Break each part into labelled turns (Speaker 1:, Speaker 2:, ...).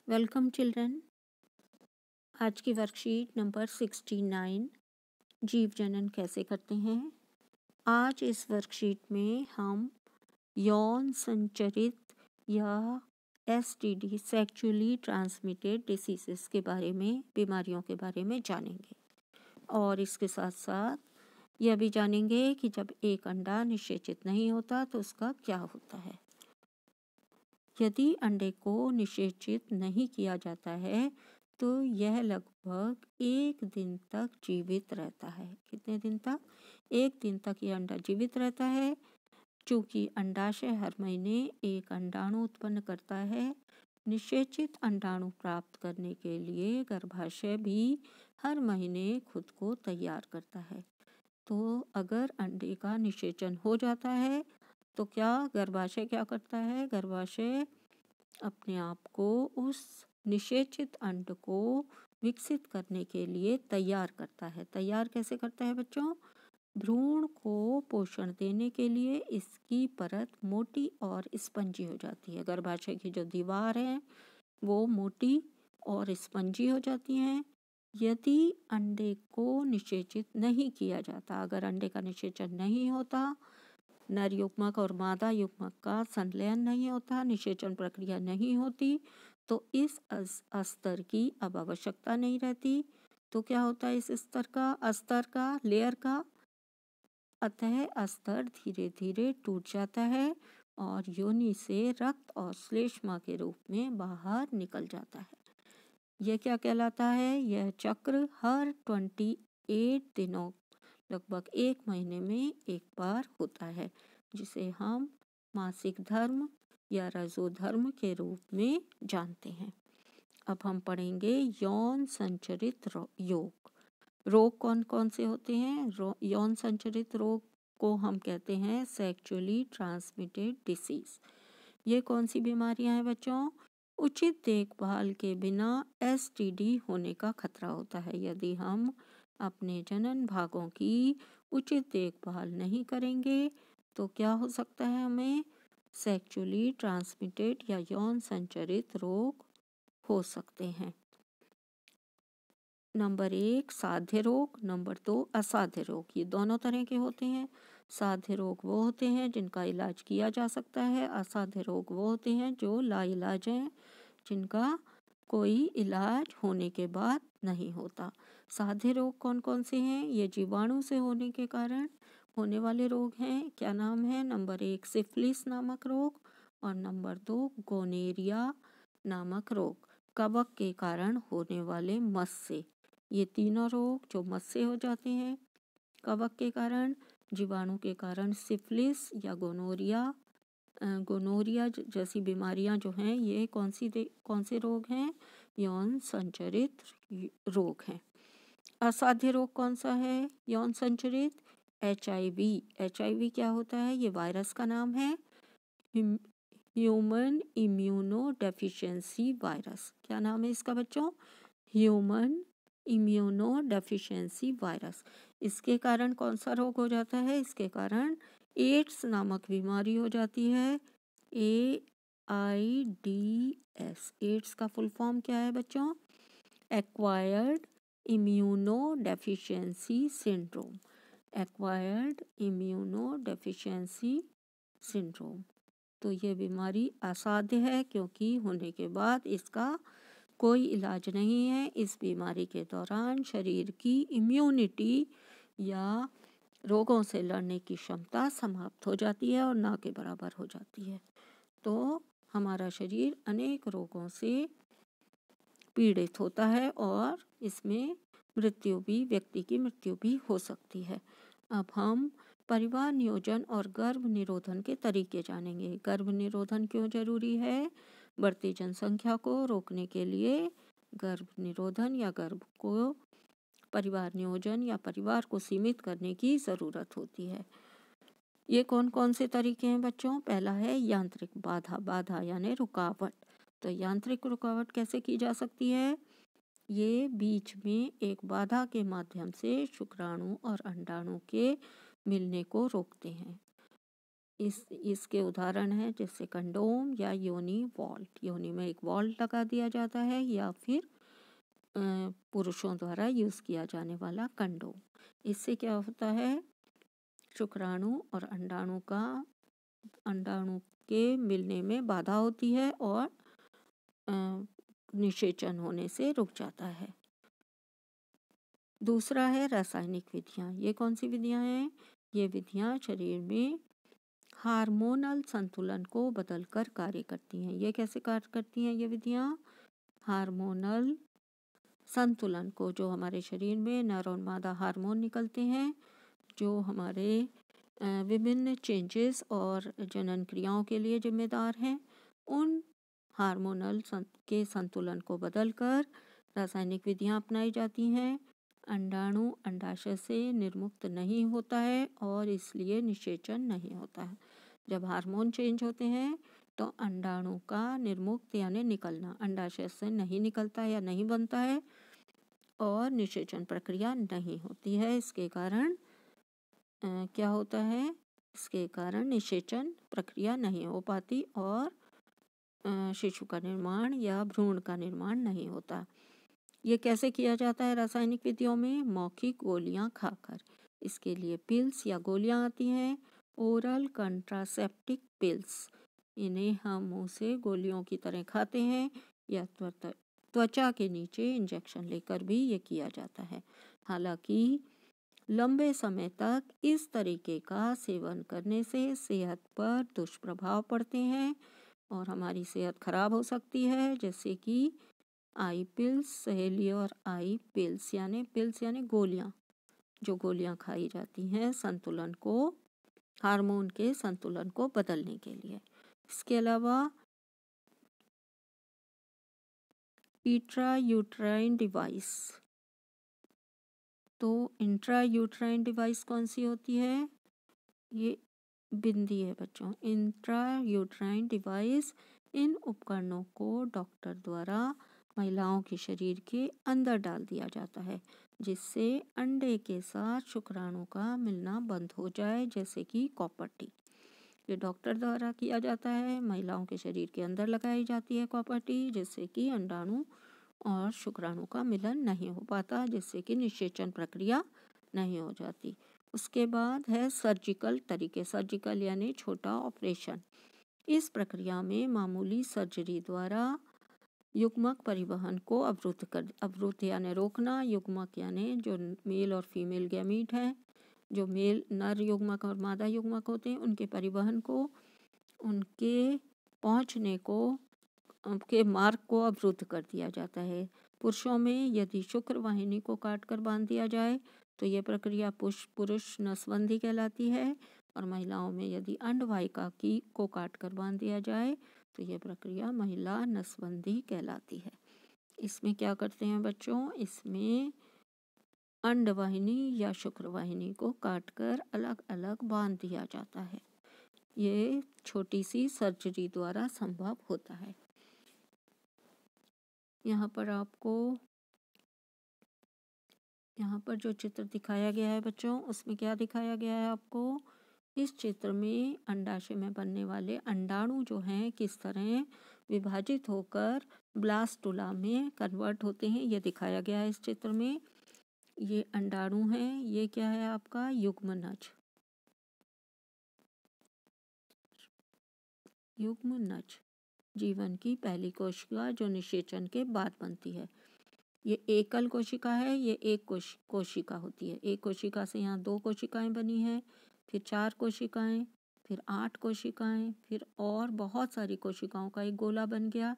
Speaker 1: Welcome children. आज की worksheet number 69 जीव जनन कैसे करते हैं। आज इस वर्कशीट में हम यौन संचरित या STD सेक्सुअली ट्रांसमिटेड डिसीजेस के बारे में, बीमारियों के बारे में जानेंगे और इसके साथ साथ यह भी जानेंगे कि जब एक अंडा निषेचित नहीं होता तो उसका क्या होता है। यदि अंडे को निषेचित नहीं किया जाता है तो यह लगभग 1 दिन तक जीवित रहता है। कितने दिन तक? 1 दिन तक यह अंडा जीवित रहता है। चूँकि अंडाशय हर महीने एक अंडाणु उत्पन्न करता है, निषेचित अंडाणु प्राप्त करने के लिए गर्भाशय भी हर महीने खुद को तैयार करता है। तो अगर अंडे का निषेचन हो जाता है तो क्या गर्भाशय क्या करता है? गर्भाशय अपने आप को उस निषेचित अंड को विकसित करने के लिए तैयार करता है। तैयार कैसे करता है बच्चों? भ्रूण को पोषण देने के लिए इसकी परत मोटी और स्पंजी हो जाती है। गर्भाशय की जो दीवार है वो मोटी और स्पंजी हो जाती हैं। यदि अंडे को निषेचित नहीं किया जाता, अगर अंडे का निषेचन नहीं होता, नर युग्मक और मादा युग्मक का संलयन नहीं होता, निषेचन प्रक्रिया नहीं होती, तो इस अस्तर की अब आवश्यकता नहीं रहती। तो क्या होता है इस अस्तर का लेयर का? अतः अस्तर धीरे धीरे टूट जाता है और योनि से रक्त और श्लेष्मा के रूप में बाहर निकल जाता है। यह क्या कहलाता है? यह चक्र हर 28 दिनों, लगभग 1 महीने में एक बार होता है, जिसे हम मासिक धर्म या रजोधर्म के रूप में जानते हैं। अब हम पढ़ेंगे यौन संचरित रोग। रोग कौन कौन से होते हैं? यौन संचरित रोग को हम कहते हैं सेक्सुअली ट्रांसमिटेड डिसीज। ये कौन सी बीमारियां हैं बच्चों? उचित देखभाल के बिना STD होने का खतरा होता है। यदि हम अपने जनन भागों की उचित देखभाल नहीं करेंगे तो क्या हो सकता है? हमें सेक्सुअली ट्रांसमिटेड या यौन संचरित रोग हो सकते हैं। नंबर 1 साध्य रोग, नंबर 2 असाध्य रोग। ये दोनों तरह के होते हैं। साध्य रोग वो होते हैं जिनका इलाज किया जा सकता है। असाध्य रोग वो होते हैं जो लाइलाज हैं, जिनका कोई इलाज होने के बाद नहीं होता। साध्य रोग कौन कौन से हैं? ये जीवाणु से होने के कारण होने वाले रोग हैं। क्या नाम है? नंबर 1 सिफिलिस नामक रोग और नंबर 2 गोनेरिया नामक रोग। कवक के कारण होने वाले मस से। ये तीनों रोग जो मस से हो जाते हैं, कवक के कारण, जीवाणु के कारण सिफिलिस या गोनोरिया जैसी बीमारियां जो हैं, ये कौन से रोग हैं? यौन संचरित रोग हैं। असाध्य रोग कौन सा है यौन संचरित? HIV क्या होता है? ये वायरस का नाम है, ह्यूमन इम्यूनो डेफिशिएंसी वायरस। क्या नाम है इसका बच्चों? Human immuno deficiency virus. इसके कारण कौन सा रोग हो जाता है? इसके कारण एड्स नामक बीमारी हो जाती है। AIDS। एड्स का फुल फॉर्म क्या है बच्चों? Acquired immuno deficiency syndrome. Acquired immuno deficiency syndrome. तो ये बीमारी असाध्य है क्योंकि होने के बाद इसका कोई इलाज नहीं है। इस बीमारी के दौरान शरीर की इम्यूनिटी या रोगों से लड़ने की क्षमता समाप्त हो जाती है और ना के बराबर हो जाती है। तो हमारा शरीर अनेक रोगों से पीड़ित होता है और इसमें व्यक्ति की मृत्यु भी हो सकती है। अब हम परिवार नियोजन और गर्भ निरोधन के तरीके जानेंगे। गर्भ निरोधन क्यों जरूरी है? बढ़ती जनसंख्या को रोकने के लिए गर्भ निरोधन या गर्भ को परिवार नियोजन या परिवार को सीमित करने की ज़रूरत होती है। ये कौन कौन से तरीके हैं बच्चों? पहला है यांत्रिक बाधा यानी रुकावट। तो यांत्रिक रुकावट कैसे की जा सकती है? ये बीच में एक बाधा के माध्यम से शुक्राणु और अंडाणु के मिलने को रोकते हैं। इसके उदाहरण हैं जैसे कंडोम या योनि वॉल्ट। योनि में एक वॉल्ट लगा दिया जाता है, या फिर पुरुषों द्वारा यूज़ किया जाने वाला कंडोम। इससे क्या होता है, शुक्राणु और अंडाणु के मिलने में बाधा होती है और निषेचन होने से रुक जाता है। दूसरा है रासायनिक विधियाँ। ये कौन सी विधियाँ हैं? ये विधियाँ शरीर में हार्मोनल संतुलन को बदलकर कार्य करती हैं। ये कैसे कार्य करती हैं ये विधियाँ? हार्मोनल संतुलन को, जो हमारे शरीर में नर और मादा हार्मोन निकलते हैं, जो हमारे विभिन्न चेंजेस और जनन क्रियाओं के लिए जिम्मेदार हैं, उन हार्मोनल के संतुलन को बदलकर रासायनिक विधियाँ अपनाई जाती हैं। अंडाणु अंडाशय से निर्मुक्त नहीं होता है और इसलिए निषेचन नहीं होता है। जब हार्मोन चेंज होते हैं तो अंडाणु का निर्मुक्त यानी निकलना अंडाशय से नहीं निकलता या नहीं बनता है और निषेचन प्रक्रिया नहीं होती है। इसके कारण क्या होता है? इसके कारण निषेचन प्रक्रिया नहीं हो पाती और शिशु का निर्माण या भ्रूण का निर्माण नहीं होता। ये कैसे किया जाता है रासायनिक विधियों में? मौखिक गोलियां खाकर। इसके लिए पिल्स या गोलियां आती हैं, ओरल कंट्रासेप्टिक पिल्स। इन्हें हम मुंह से गोलियों की तरह खाते हैं या त्वचा के नीचे इंजेक्शन लेकर भी ये किया जाता है। हालांकि लंबे समय तक इस तरीके का सेवन करने से सेहत पर दुष्प्रभाव पड़ते हैं और हमारी सेहत खराब हो सकती है, जैसे कि आई पिल्स, सहेली और आई पिल्स यानी गोलियां, जो गोलियां खाई जाती हैं संतुलन को, हार्मोन के संतुलन को बदलने के लिए। इसके अलावा इंट्रायूट्राइन डिवाइस। तो इंट्रायूट्राइन डिवाइस कौन सी होती है? ये बिंदी है बच्चों। इंट्रायूट्राइन डिवाइस, इन उपकरणों को डॉक्टर द्वारा महिलाओं के शरीर के अंदर डाल दिया जाता है, जिससे अंडे के साथ शुक्राणु का मिलना बंद हो जाए, जैसे कि कॉपर टी। ये डॉक्टर द्वारा किया जाता है। महिलाओं के शरीर के अंदर लगाई जाती है कॉपर टी, जिससे कि अंडाणु और शुक्राणु का मिलन नहीं हो पाता, जिससे कि निषेचन प्रक्रिया नहीं हो जाती। उसके बाद है सर्जिकल तरीके। सर्जिकल यानी छोटा ऑपरेशन। इस प्रक्रिया में मामूली सर्जरी द्वारा युग्मक परिवहन को अवरुद्ध यानी रोकना। युग्मक यानी जो मेल और फीमेल गैमीट हैं, जो मेल नर युग्मक और मादा युग्मक होते हैं, उनके परिवहन को, उनके पहुंचने को, उनके मार्ग को अवरुद्ध कर दिया जाता है। पुरुषों में यदि शुक्र वाहिनी को काटकर बांध दिया जाए तो यह प्रक्रिया पुरुष नसबंदी कहलाती है, और महिलाओं में यदि अंडवाहिका को काटकर बांध दिया जाए तो यह प्रक्रिया महिला नसबंदी कहलाती है। इसमें क्या करते हैं बच्चों? इसमें अंडवाहिनी या शुक्रवाहिनी को काटकर अलग अलग बांध दिया जाता है। ये छोटी सी सर्जरी द्वारा संभव होता है। यहाँ पर जो चित्र दिखाया गया है बच्चों, उसमें क्या दिखाया गया है आपको? इस चित्र में अंडाशय में बनने वाले अंडाणु जो हैं किस तरह विभाजित होकर ब्लास्टुला में कन्वर्ट होते हैं, ये दिखाया गया है इस चित्र में। ये अंडाणु हैं, ये क्या है आपका? युग्मनज। युग्मनज जीवन की पहली कोशिका जो निषेचन के बाद बनती है। ये एकल कोशिका है, ये एक कोशिका होती है। एक कोशिका से यहाँ 2 कोशिकाएं बनी हैं, फिर 4 कोशिकाएं, फिर 8 कोशिकाएं, फिर और बहुत सारी कोशिकाओं का एक गोला बन गया।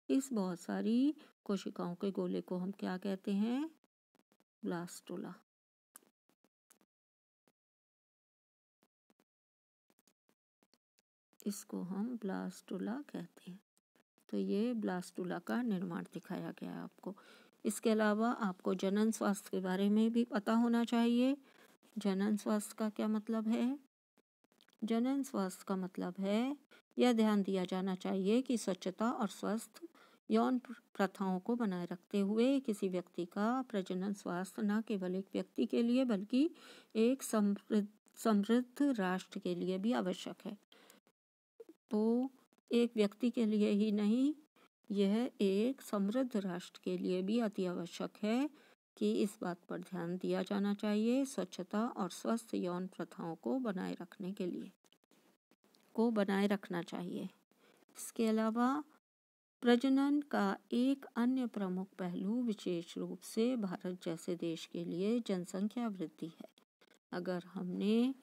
Speaker 1: इस बहुत सारी कोशिकाओं के गोले को हम क्या कहते हैं? ब्लास्टुला। इसको हम ब्लास्टुला कहते हैं। तो ये ब्लास्टुला का निर्माण दिखाया गया है आपको। इसके अलावा आपको जनन स्वास्थ्य के बारे में भी पता होना चाहिए। जनन स्वास्थ्य का क्या मतलब है? जनन स्वास्थ्य का मतलब है, यह ध्यान दिया जाना चाहिए कि स्वच्छता और स्वस्थ यौन प्रथाओं को बनाए रखते हुए किसी व्यक्ति का प्रजनन स्वास्थ्य न केवल एक व्यक्ति के लिए बल्कि एक समृद्ध राष्ट्र के लिए भी आवश्यक है। तो एक व्यक्ति के लिए ही नहीं, यह एक समृद्ध राष्ट्र के लिए भी अति आवश्यक है कि इस बात पर ध्यान दिया जाना चाहिए स्वच्छता और स्वस्थ यौन प्रथाओं को बनाए रखना चाहिए। इसके अलावा प्रजनन का एक अन्य प्रमुख पहलू विशेष रूप से भारत जैसे देश के लिए जनसंख्या वृद्धि है। अगर हमने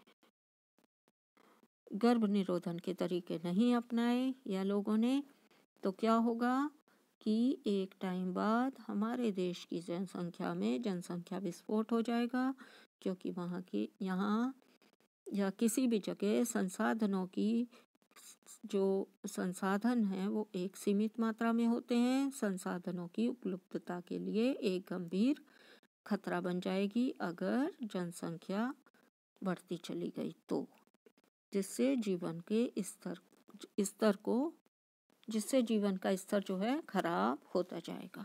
Speaker 1: गर्भ निरोधन के तरीके नहीं अपनाए या लोगों ने, तो क्या होगा कि एक टाइम बाद हमारे देश की जनसंख्या में जनसंख्या विस्फोट हो जाएगा, क्योंकि यहाँ या किसी भी जगह संसाधनों की जो संसाधन हैं वो एक सीमित मात्रा में होते हैं। संसाधनों की उपलब्धता के लिए एक गंभीर खतरा बन जाएगी अगर जनसंख्या बढ़ती चली गई तो, जिससे जीवन का स्तर जो है खराब होता जाएगा।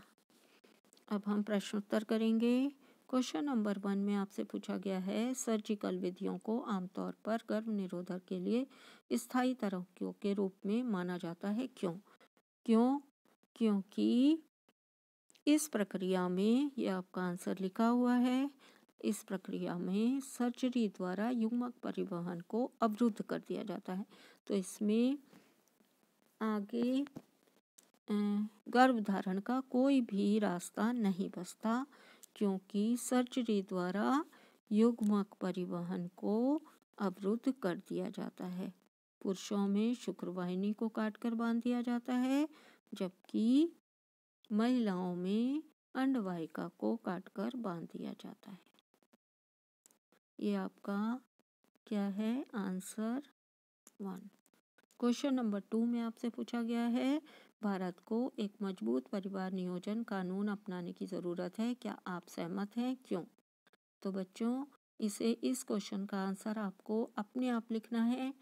Speaker 1: अब हम प्रश्नोत्तर करेंगे। क्वेश्चन नंबर 1 में आपसे पूछा गया है, सर्जिकल विधियों को आमतौर पर गर्भ निरोधक के लिए स्थायी तरीकों के रूप में माना जाता है। क्योंकि इस प्रक्रिया में, ये आपका आंसर लिखा हुआ है, इस प्रक्रिया में सर्जरी द्वारा युग्मक परिवहन को अवरुद्ध कर दिया जाता है। तो इसमें आगे गर्भधारण का कोई भी रास्ता नहीं बचता, क्योंकि सर्जरी द्वारा युग्मक परिवहन को अवरुद्ध कर दिया जाता है। पुरुषों में शुक्रवाहिनी को काटकर बांध दिया जाता है, जबकि महिलाओं में अंडवाहिका को काटकर बांध दिया जाता है। ये आपका क्या है, आंसर 1। क्वेश्चन नंबर 2 में आपसे पूछा गया है, भारत को एक मजबूत परिवार नियोजन कानून अपनाने की ज़रूरत है। क्या आप सहमत हैं? क्यों? तो बच्चों, इस क्वेश्चन का आंसर आपको अपने आप लिखना है।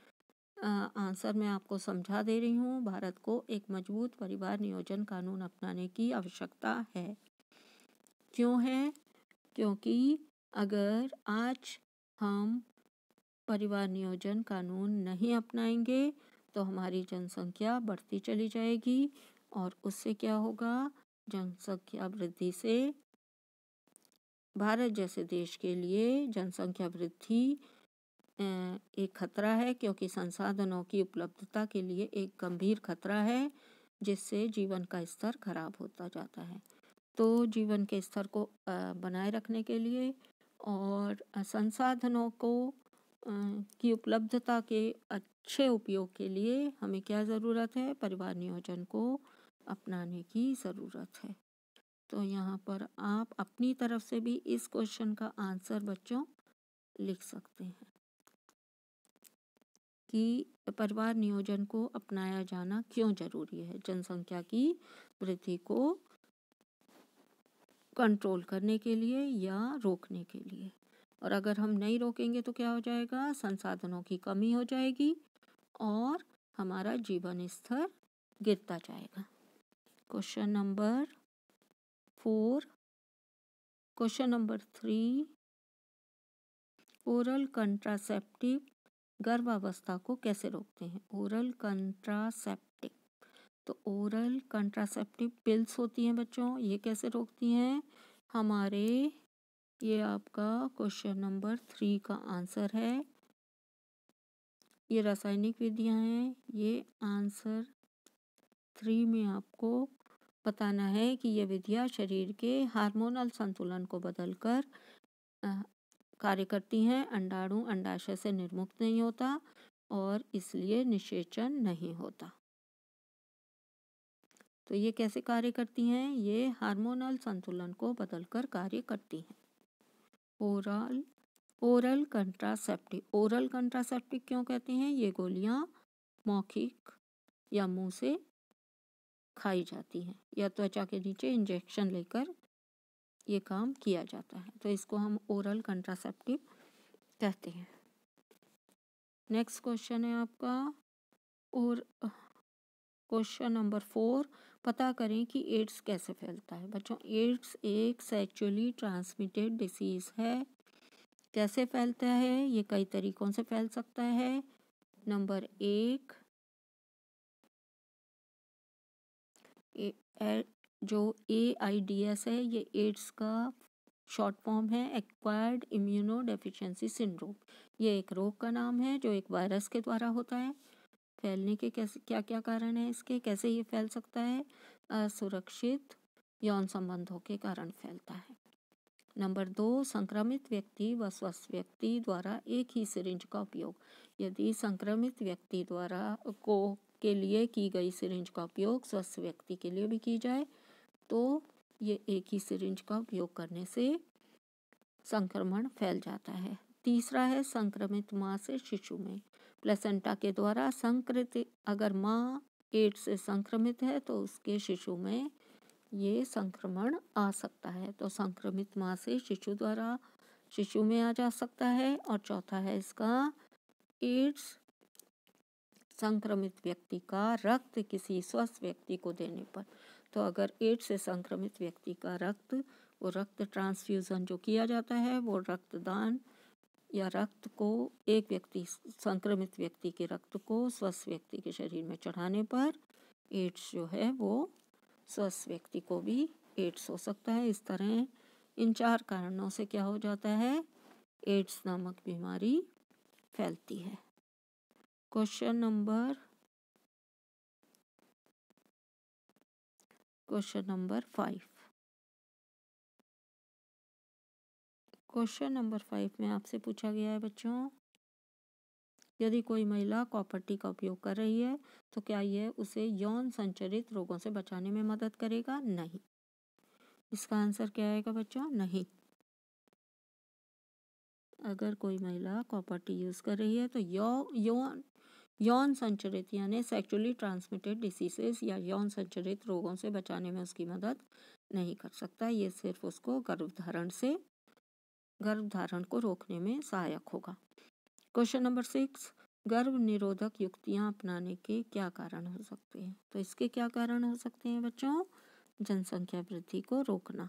Speaker 1: आंसर मैं आपको समझा दे रही हूँ। भारत को एक मजबूत परिवार नियोजन कानून अपनाने की आवश्यकता है। क्यों है? क्योंकि अगर आज हम परिवार नियोजन कानून नहीं अपनाएंगे तो हमारी जनसंख्या बढ़ती चली जाएगी, और उससे क्या होगा, जनसंख्या वृद्धि से भारत जैसे देश के लिए जनसंख्या वृद्धि एक खतरा है, क्योंकि संसाधनों की उपलब्धता के लिए एक गंभीर खतरा है, जिससे जीवन का स्तर खराब होता जाता है। तो जीवन के स्तर को बनाए रखने के लिए और संसाधनों को की उपलब्धता के अच्छे उपयोग के लिए हमें क्या ज़रूरत है, परिवार नियोजन को अपनाने की ज़रूरत है। तो यहाँ पर आप अपनी तरफ से भी इस क्वेश्चन का आंसर बच्चों लिख सकते हैं कि परिवार नियोजन को अपनाया जाना क्यों जरूरी है, जनसंख्या की वृद्धि को कंट्रोल करने के लिए या रोकने के लिए। और अगर हम नहीं रोकेंगे तो क्या हो जाएगा, संसाधनों की कमी हो जाएगी और हमारा जीवन स्तर गिरता जाएगा। Question number 4, question number 3, oral contraceptive गर्भावस्था को कैसे रोकते हैं? ओरल कंट्रासेप्टिव, तो ओरल कंट्रासेप्टिव पिल्स होती हैं बच्चों, ये कैसे रोकती हैं हमारे, ये आपका क्वेश्चन नंबर 3 का आंसर है। ये रासायनिक विधियां हैं। ये आंसर 3 में आपको बताना है कि ये विधियां शरीर के हार्मोनल संतुलन को बदलकर कार्य करती हैं। अंडाणु अंडाशय से निर्मुक्त नहीं होता और इसलिए निषेचन नहीं होता। तो ये कैसे कार्य करती हैं? ये हार्मोनल संतुलन को बदलकर कार्य करती हैं। ओरल कंट्रासेप्टिव, ओरल कंट्रासेप्टिव क्यों कहते हैं? ये गोलियां मौखिक या मुंह से खाई जाती हैं या त्वचा के नीचे इंजेक्शन लेकर ये काम किया जाता है, तो इसको हम ओरल कंट्रासेप्टिव कहते हैं। नेक्स्ट क्वेश्चन है आपका, और क्वेश्चन नंबर 4, पता करें कि एड्स कैसे फैलता है। बच्चों, एड्स एक सेक्सुअली ट्रांसमिटेड डिसीज़ है कैसे फैलता है? ये कई तरीकों से फैल सकता है। नंबर 1, जो AIDS है, ये एड्स का शॉर्ट फॉर्म है, एक्वायर्ड इम्यूनो डेफिशिएंसी सिंड्रोम। ये एक रोग का नाम है जो एक वायरस के द्वारा होता है। फैलने के कैसे क्या क्या कारण है इसके, कैसे ये फैल सकता है? असुरक्षित यौन संबंधों के कारण फैलता है। नंबर 2, संक्रमित व्यक्ति व स्वस्थ व्यक्ति द्वारा एक ही सिरिंज का उपयोग। यदि संक्रमित व्यक्ति द्वारा के लिए की गई सिरिंज का उपयोग स्वस्थ व्यक्ति के लिए भी की जाए तो ये एक ही सिरिंज का उपयोग करने से संक्रमण फैल जाता है। तीसरा है संक्रमित माँ से शिशु में। प्लेसेंटा के द्वारा संक्रमित, अगर माँ एड्स से संक्रमित है तो उसके शिशु में ये संक्रमण आ सकता है। तो संक्रमित माँ से शिशु में आ जा सकता है। और चौथा है इसका, एड्स संक्रमित व्यक्ति का रक्त किसी स्वस्थ व्यक्ति को देने पर। तो अगर एड्स से संक्रमित व्यक्ति का रक्त ट्रांसफ्यूज़न जो किया जाता है, वो रक्तदान या रक्त को संक्रमित व्यक्ति के रक्त को स्वस्थ व्यक्ति के शरीर में चढ़ाने पर एड्स जो है वो स्वस्थ व्यक्ति को भी एड्स हो सकता है। इस तरह इन 4 कारणों से क्या हो जाता है? एड्स नामक बीमारी फैलती है। Question number 5। क्वेश्चन नंबर 5 में आपसे पूछा गया है बच्चों, यदि कोई महिला कॉपर टी का उपयोग कर रही है तो क्या यह उसे यौन संचरित रोगों से बचाने में मदद करेगा? नहीं। इसका आंसर क्या आएगा बच्चों? नहीं। अगर कोई महिला कॉपर टी यूज़ कर रही है तो यौन संचरित यानी सेक्सुअली ट्रांसमिटेड डिसीजेस या यौन संचरित रोगों से बचाने में उसकी मदद नहीं कर सकता। ये सिर्फ उसको गर्भधारण को रोकने में सहायक होगा। क्वेश्चन नंबर 6, गर्भ निरोधक युक्तियां अपनाने के क्या कारण हो सकते हैं? तो इसके क्या कारण हो सकते हैं बच्चों? जनसंख्या वृद्धि को रोकना।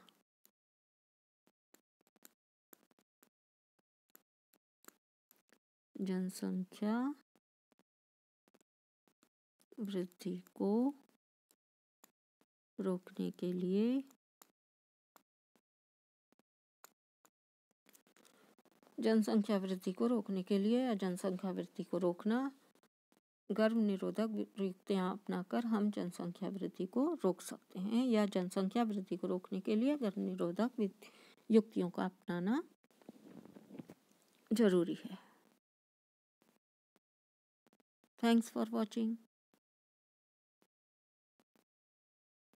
Speaker 1: जनसंख्या वृद्धि को रोकने के लिए जनसंख्या वृद्धि को रोकना, गर्भ निरोधक युक्तियां अपनाकर हम जनसंख्या वृद्धि को रोक सकते हैं, या जनसंख्या वृद्धि को रोकने के लिए गर्भ निरोधक युक्तियों का अपनाना जरूरी है। Thanks for watching.